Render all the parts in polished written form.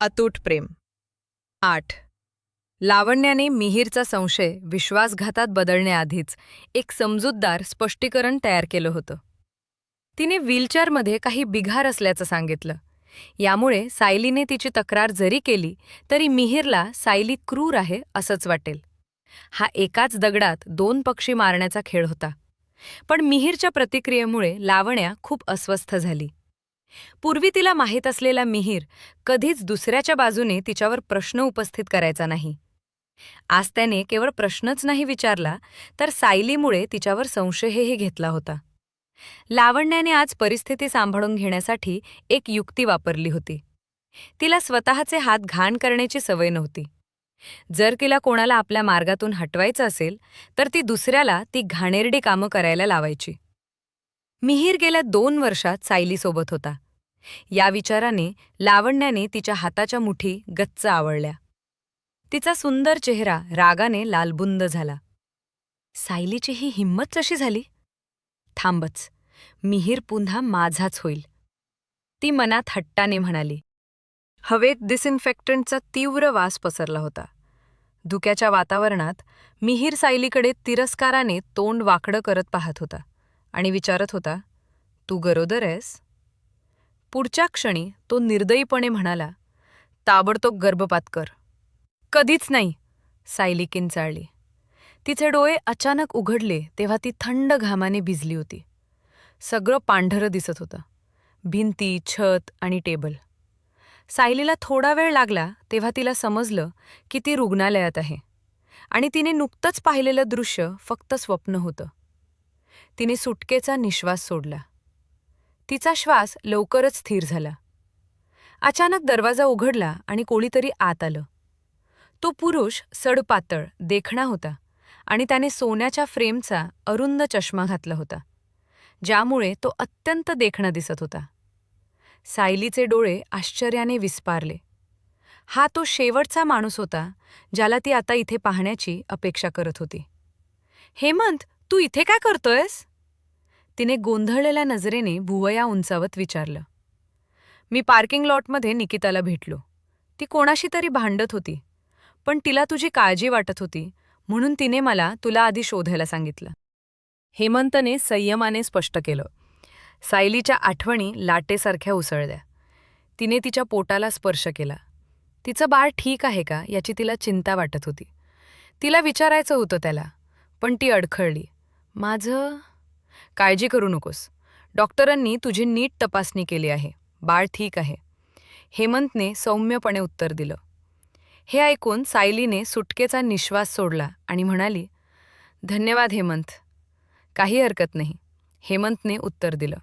अतूट प्रेम. 8. लावण्याने मिहीरचा संशय विश्वासघातात बदलण्याआधीच एक समजूतदार स्पष्टीकरण तयार केलं होतं. तिने व्हीलचेअरमध्ये काही बिघार असल्याचं सांगितलं. यामुळे सायलीने तिची तक्रार जरी केली तरी मिहीरला सायली क्रूर आहे असंच वाटेल. हा एकाच दगडात 2 पक्षी मारण्याचा खेळ होता. पण मिहीरच्या प्रतिक्रियेमुळे लावण्या खूप अस्वस्थ झाली. पूर्वी तिला माहीत असलेला मिहीर कधीच दुसऱ्याच्या बाजूने तिच्यावर प्रश्न उपस्थित करायचा नाही. आज त्याने केवळ प्रश्नच नाही विचारला, तर सायलीमुळे तिच्यावर संशयही घेतला होता. लावण्याने आज परिस्थिती सांभाळून घेण्यासाठी एक युक्ती वापरली होती. तिला स्वतःचे हात घाण करण्याची सवय नव्हती. जर तिला कोणाला आपल्या मार्गातून हटवायचं असेल, तर ती दुसऱ्याला ती घाणेरडी कामं करायला लावायची. मिहीर गेल्या 2 वर्षात सायलीसोबत होता. या विचाराने लावण्याने तिच्या हाताच्या मुठी गच्च आवळल्या. तिचा सुंदर चेहरा रागाने लालबुंद झाला. सायलीची ही हिंमत कशी झाली? थांबच, मिहीर पुन्हा माझाच होईल, ती मनात हट्टाने म्हणाली. हवेत डिसइन्फेक्टंटचा तीव्र वास पसरला होता. धुक्याच्या वातावरणात मिहीर सायलीकडे तिरस्काराने तोंड वाकडं करत पाहत होता आणि विचारत होता, तू गरोदर आहेस? पुढच्या क्षणी तो निर्दयीपणे म्हणाला, ताबडतोब गर्भपात कर. कधीच नाही, सायली किंचाळली. तिचे डोळे अचानक उघडले तेव्हा ती थंड घामाने भिजली होती. सगळं पांढरं दिसत होतं, भिंती, छत आणि टेबल. सायलीला थोडा वेळ लागला तेव्हा तिला समजलं की ती रुग्णालयात आहे आणि तिने नुकतंच पाहिलेलं दृश्य फक्त स्वप्न होतं. तिने सुटकेचा निश्वास सोडला. तिचा श्वास लवकरच स्थिर झाला. अचानक दरवाजा उघडला आणि कोणीतरी आत आलं. तो पुरुष सडपातळ, देखणा होता आणि त्याने सोन्याच्या फ्रेमचा अरुंद चष्मा घातला होता, ज्यामुळे तो अत्यंत देखणा दिसत होता. सायलीचे डोळे आश्चर्याने विस्पारले. हा तो शेवटचा माणूस होता ज्याला ती आता इथे पाहण्याची अपेक्षा करत होती. हेमंत, तू इथे काय करतोयस? तिने गोंधळलेल्या नजरेने भुवया उंचावत विचारलं. मी पार्किंग लॉटमध्ये निकिताला भेटलो. ती कोणाशी तरी भांडत होती, पण तिला तुझी काळजी वाटत होती म्हणून तिने मला तुला आधी शोधायला सांगितलं. हेमंतने संयमाने स्पष्ट केलं. सायलीच्या आठवणी लाटेसारख्या उसळल्या. तिने तिच्या पोटाला स्पर्श केला. तिचं बाळ ठीक आहे का याची तिला चिंता वाटत होती. तिला विचारायचं होतं त्याला, पण ती अडखळली. माझं? काळजी करू नकोस, डॉक्टरांनी तुझी नीट तपासणी केली आहे, बाळ ठीक आहे, हेमंतने सौम्यपणे उत्तर दिलं. हे ऐकून सायलीने सुटकेचा निश्वास सोडला आणि म्हणाली, धन्यवाद हेमंत. काही हरकत नाही, हेमंतने उत्तर दिलं.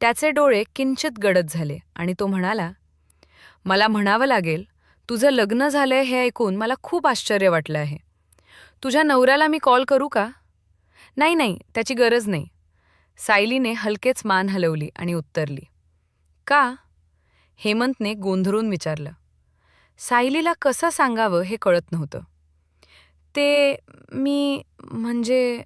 त्याचे डोळे किंचित गडद झाले आणि तो म्हणाला, मला म्हणावं लागेल, तुझं लग्न झालंय हे ऐकून मला खूप आश्चर्य वाटलं आहे. तुझ्या नवऱ्याला मी कॉल करू का? नाही नाही, त्याची गरज नाही. सायलीने हलकेच मान हलवली आणि उत्तरली. का? हेमंतने गोंधळून विचारलं. सायलीला कसं सांगावं हे कळत नव्हतं. म्हणजे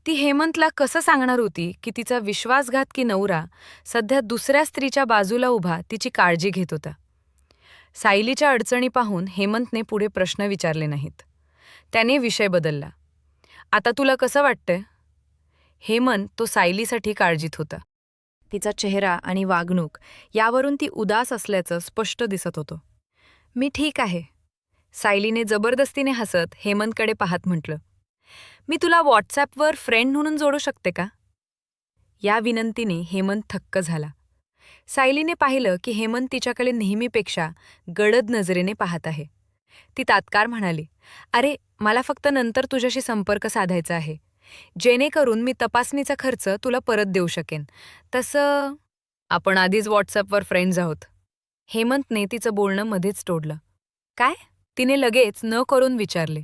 ती हेमंतला कसं सांगणार होती की तिचा विश्वासघातकी नवरा सध्या दुसऱ्या स्त्रीच्या बाजूला उभा तिची काळजी घेत होता. सायलीच्या अडचणी पाहून हेमंतने पुढे प्रश्न विचारले नाहीत. त्याने विषय बदलला. आता तुला कसं वाटतंय? हेमंत तो सायलीसाठी काळजीत होता. तिचा चेहरा आणि वागणूक यावरून ती उदास असल्याचं स्पष्ट दिसत होतं. मी ठीक आहे, सायलीने जबरदस्तीने हसत हेमंतकडे पाहत म्हटलं. मी तुला व्हॉट्सॲपवर फ्रेंड म्हणून जोडू शकते का? या विनंतीने हेमंत थक्क झाला. सायलीने पाहिलं की हेमंत तिच्याकडे नेहमीपेक्षा गडद नजरेने पाहत आहे. ती तात्काळ म्हणाली, अरे, मला फक्त नंतर तुझ्याशी संपर्क साधायचा आहे, जेणेकरून मी तपासणीचा खर्च तुला परत देऊ शकेन. तसं आपण आधीच व्हॉट्सॲपवर फ्रेंड्स आहोत. हेमंतने तिचं बोलणं मध्येच तोडलं. काय? तिने लगेच न करून विचारले.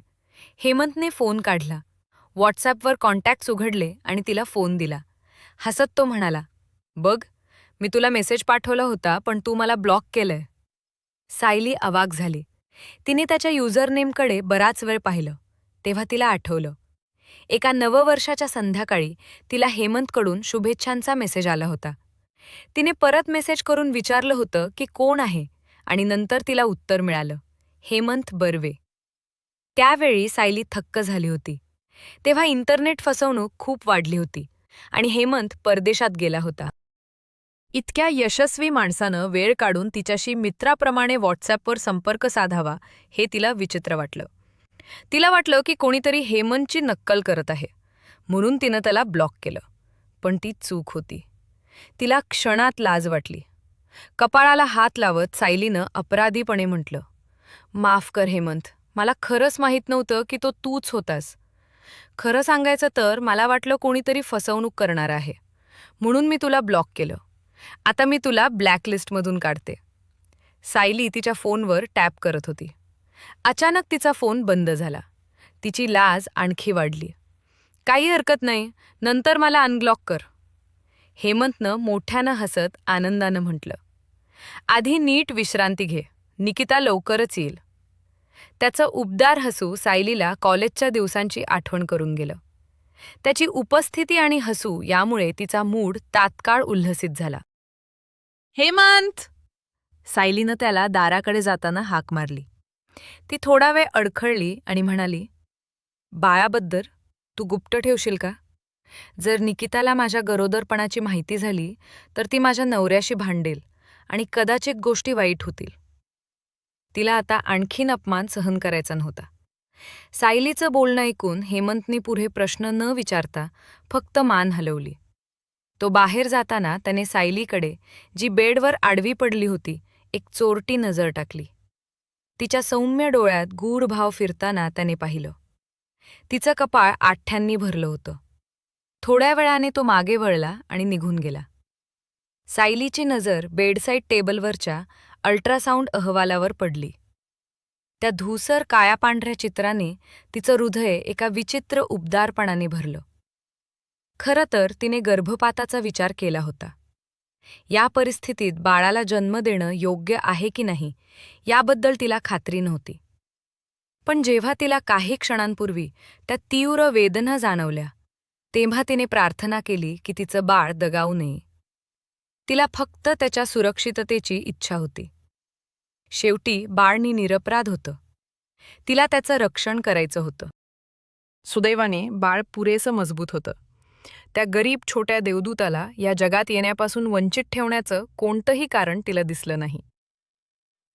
हेमंतने फोन काढला, व्हॉट्सॲपवर कॉन्टॅक्ट्स उघडले आणि तिला फोन दिला. हसत तो म्हणाला, बघ, मी तुला मेसेज पाठवला होता पण तू मला ब्लॉक केलंय. सायली अवाक झाली. तिने त्याच्या युजरनेमकडे बराच वेळ पाहिलं. तेव्हा तिला आठवलं. एका नववर्षाच्या संध्याकाळी तिला हेमंतकडून शुभेच्छांचा मेसेज आला होता. तिने परत मेसेज करून विचारलं होतं की कोण आहे आणि नंतर तिला उत्तर मिळालं, हेमंत बर्वे. त्यावेळी सायली थक्क झाली होती. तेव्हा इंटरनेट फसवणूक खूप वाढली होती आणि हेमंत परदेशात गेला होता. इतक्या यशस्वी माणसानं वेळ काढून तिच्याशी मित्राप्रमाणे व्हॉट्सॲपवर संपर्क साधावा हे तिला विचित्र वाटलं. तिला वाटलं की कोणीतरी हेमंतची नक्कल करत आहे, म्हणून तिनं त्याला ब्लॉक केलं. पण ती चूक होती. तिला क्षणात लाज वाटली. कपाळाला हात लावत सायलीनं अपराधीपणे म्हटलं, माफ कर हेमंत, मला खरंच माहीत नव्हतं की तो तूच होतास. खरं सांगायचं तर मला वाटलं कोणीतरी फसवणूक करणार आहे, म्हणून मी तुला ब्लॉक केलं. आता मी तुला ब्लॅकलिस्टमधून काढते. सायली तिच्या फोनवर टॅप करत होती. अचानक तिचा फोन बंद झाला. तिची लाज आणखी वाढली. काही हरकत नाही, नंतर मला अनब्लॉक कर. हेमंतनं मोठ्यानं हसत आनंदानं म्हटलं, आधी नीट विश्रांती घे, निकिता लवकरच येईल. त्याचं उबदार हसू सायलीला कॉलेजच्या दिवसांची आठवण करून गेलं. त्याची उपस्थिती आणि हसू यामुळे तिचा मूड तात्काळ उल्हसित झाला. हेमंत! सायलीनं त्याला दाराकडे जाताना हाक मारली. ती थोडा वेळ अडखळली आणि म्हणाली, बाळाबद्दल तू गुप्त ठेवशील का? जर निकिताला माझ्या गरोदरपणाची माहिती झाली तर ती माझ्या नवऱ्याशी भांडेल आणि कदाचित गोष्टी वाईट होतील. तिला आता आणखीन अपमान सहन करायचा नव्हता. सायलीचं बोलणं ऐकून हेमंतनी पुढे प्रश्न न विचारता फक्त मान हलवली. तो बाहेर जाताना त्याने सायलीकडे, जी बेडवर आडवी पडली होती, एक चोरटी नजर टाकली. तिच्या सौम्य डोळ्यात गूढ भाव फिरताना त्याने पाहिलं. तिचं कपाळ आठ्यांनी भरलं होतं. थोड्या वेळाने तो मागे वळला आणि निघून गेला. सायलीची नजर बेडसाईड टेबलवरच्या अल्ट्रासाऊंड अहवालावर पडली. त्या धूसर काळ्या-पांढऱ्या चित्राने तिचं हृदय एका विचित्र उबदारपणाने भरलं. खरं तर तिने गर्भपाताचा विचार केला होता. या परिस्थितीत बाळाला जन्म देणं योग्य आहे की नाही याबद्दल तिला खात्री नव्हती. पण जेव्हा तिला काही क्षणांपूर्वी त्या तीव्र वेदना जाणवल्या, तेव्हा तिने प्रार्थना केली की तिचं बाळ दगावू नये. तिला फक्त त्याच्या सुरक्षिततेची इच्छा होती. शेवटी बाळ निरपराध होतं. तिला त्याचं रक्षण करायचं होतं. सुदैवाने बाळ पुरेसं मजबूत होतं. त्या गरीब छोट्या देवदूताला या जगात येण्यापासून वंचित ठेवण्याचं कोणतंही कारण तिला दिसलं नाही.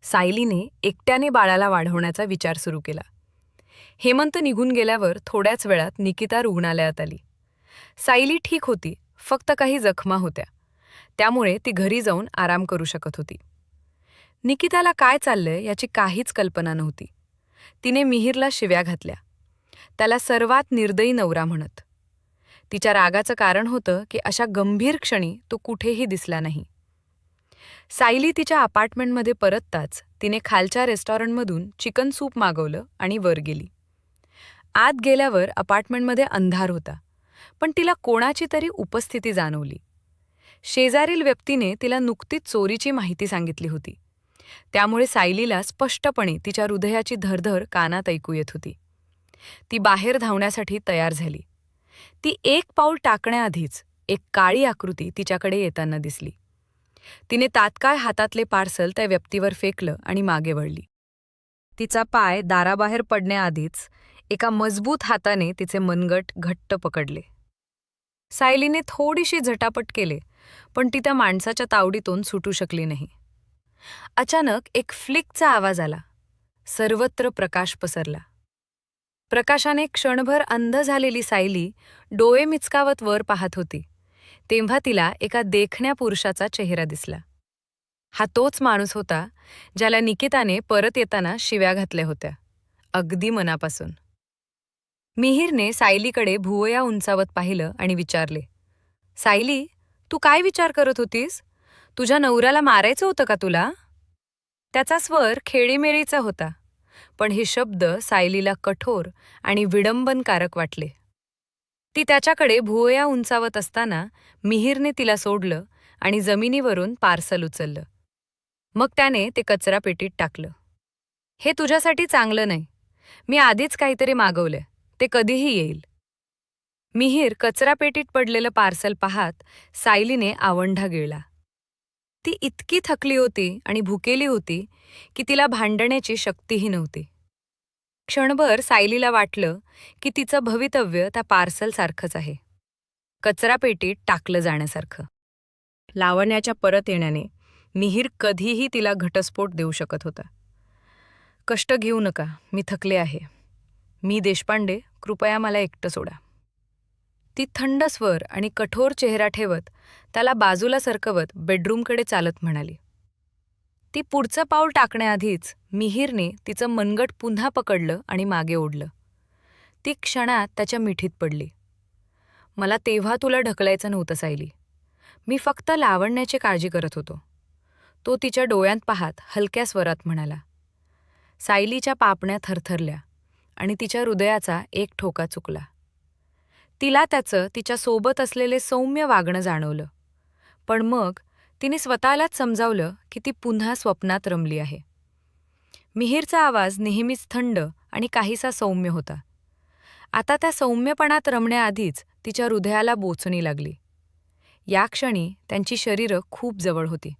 सायलीने एकट्याने बाळाला वाढवण्याचा विचार सुरू केला. हेमंत निघून गेल्यावर थोड्याच वेळात निकिता रुग्णालयात आली. सायली ठीक होती, फक्त काही जखमा होत्या. त्यामुळे ती घरी जाऊन आराम करू शकत होती. निकिताला काय चाललंय याची काहीच कल्पना नव्हती. तिने मिहिरला शिव्या घातल्या, त्याला सर्वात निर्दयी नवरा म्हणत. तिच्या रागाचं कारण होतं की अशा गंभीर क्षणी तो कुठेही दिसला नाही. सायली तिच्या अपार्टमेंटमध्ये परतताच तिने खालच्या रेस्टॉरंटमधून चिकन सूप मागवलं आणि वर गेली. आत गेल्यावर अपार्टमेंटमध्ये अंधार होता, पण तिला कोणाची तरी उपस्थिती जाणवली. शेजारील व्यक्तीने तिला नुकतीच चोरीची माहिती सांगितली होती. त्यामुळे सायलीला स्पष्टपणे तिच्या हृदयाची धडधड कानात ऐकू येत होती. ती बाहेर धावण्यासाठी तयार झाली. ती एक पाऊल टाकण्याआधीच एक काळी आकृती तिच्याकडे येताना दिसली. तिने तात्काळ हातातले पार्सल त्या व्यक्तीवर फेकलं आणि मागे वळली. तिचा पाय दाराबाहेर पडण्याआधीच एका मजबूत हाताने तिचे मनगट घट्ट पकडले. सायलीने थोडीशी झटापट केली, पण ती त्या माणसाच्या तावडीतून सुटू शकली नाही. अचानक एक फ्लिकचा आवाज आला. सर्वत्र प्रकाश पसरला. प्रकाशाने क्षणभर अंध झालेली सायली डोळे मिचकावत वर पाहत होती. तेव्हा तिला एका देखण्या पुरुषाचा चेहरा दिसला. हा तोच माणूस होता ज्याला निकिताने परत येताना शिव्या घातल्या होत्या, अगदी मनापासून. मिहिरने सायलीकडे भुवया उंचावत पाहिलं आणि विचारले, सायली, तू काय विचार करत होतीस? तुझ्या नवऱ्याला मारायचं होतं का तुला? त्याचा स्वर खेळीमेळीचा होता, पण हे शब्द सायलीला कठोर आणि विडंबनकारक वाटले. ती त्याच्याकडे भुवया उंचावत असताना मिहिरने तिला सोडलं आणि जमिनीवरून पार्सल उचललं. मग त्याने ते कचरापेटीत टाकलं. हे तुझ्यासाठी चांगलं नाही. मी आधीच काहीतरी मागवलंय, ते कधीही येईल. मिहिर कचरापेटीत पडलेलं पार्सल पाहत सायलीने आवंढा गिळला. ती इतकी थकली होती आणि भुकेली होती की तिला भांडण्याची शक्तीही नव्हती. क्षणभर सायलीला वाटलं की तिचं भवितव्य त्या पार्सलसारखंच आहे, कचरापेटीत टाकलं जाण्यासारखं. लावण्याच्या परत येण्याने मिहीर कधीही तिला घटस्फोट देऊ शकत होता. कष्ट घेऊ नका, मी थकले आहे. मी देशपांडे, कृपया मला एकटं सोडा. ती थंड स्वर आणि कठोर चेहरा ठेवत त्याला बाजूला सरकवत बेडरूमकडे चालत म्हणाली. ती पुढचं पाऊल टाकण्याआधीच मिहीरने तिचं मनगट पुन्हा पकडलं आणि मागे ओढलं. ती क्षणात त्याच्या मिठीत पडली. मला तेव्हा तुला ढकलायचं नव्हतं सायली. मी फक्त लावण्याची काळजी करत होतो. तो तिच्या डोळ्यात पाहत हलक्या स्वरात म्हणाला. सायलीच्या पापण्या थरथरल्या आणि तिच्या हृदयाचा एक ठोका चुकला. तिला त्याचं तिच्यासोबत असलेले सौम्य वागणं जाणवलं. पण मग तिने स्वतःलाच समजावलं की ती पुन्हा स्वप्नात रमली आहे. मिहीरचा आवाज नेहमीच थंड आणि काहीसा सौम्य होता. आता त्या सौम्यपणात रमण्याआधीच तिच्या हृदयाला बोचणी लागली. या क्षणी त्यांची शरीरं खूप जवळ होती.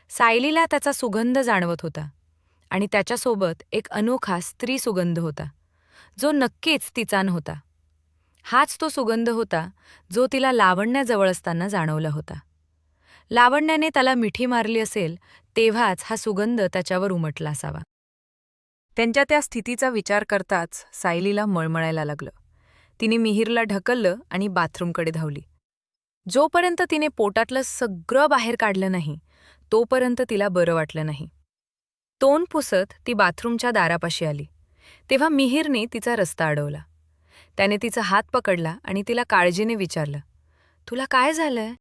सायलीला त्याचा सुगंध जाणवत होता आणि त्याच्यासोबत एक अनोखा स्त्री सुगंध होता, जो नक्कीच तिचा नव्हता. हाच तो सुगंध होता जो तिला लावण्याजवळ असताना जाणवला होता. लावण्याने त्याला मिठी मारली असेल तेव्हाच हा सुगंध त्याच्यावर उमटला असावा. त्यांच्या त्या स्थितीचा विचार करताच सायलीला मळमळायला लागलं. तिने मिहीरला ढकललं आणि बाथरूमकडे धावली. जोपर्यंत तिने पोटातलं सगळं बाहेर काढलं नाही तोपर्यंत तिला बरं वाटलं नाही. तोंड पुसत ती बाथरूमच्या दारापाशी आली तेव्हा मिहीरने तिचा रस्ता अडवला. त्याने तिचा हात पकडला आणि तिला काळजीने विचारलं, तुला काय झालंय?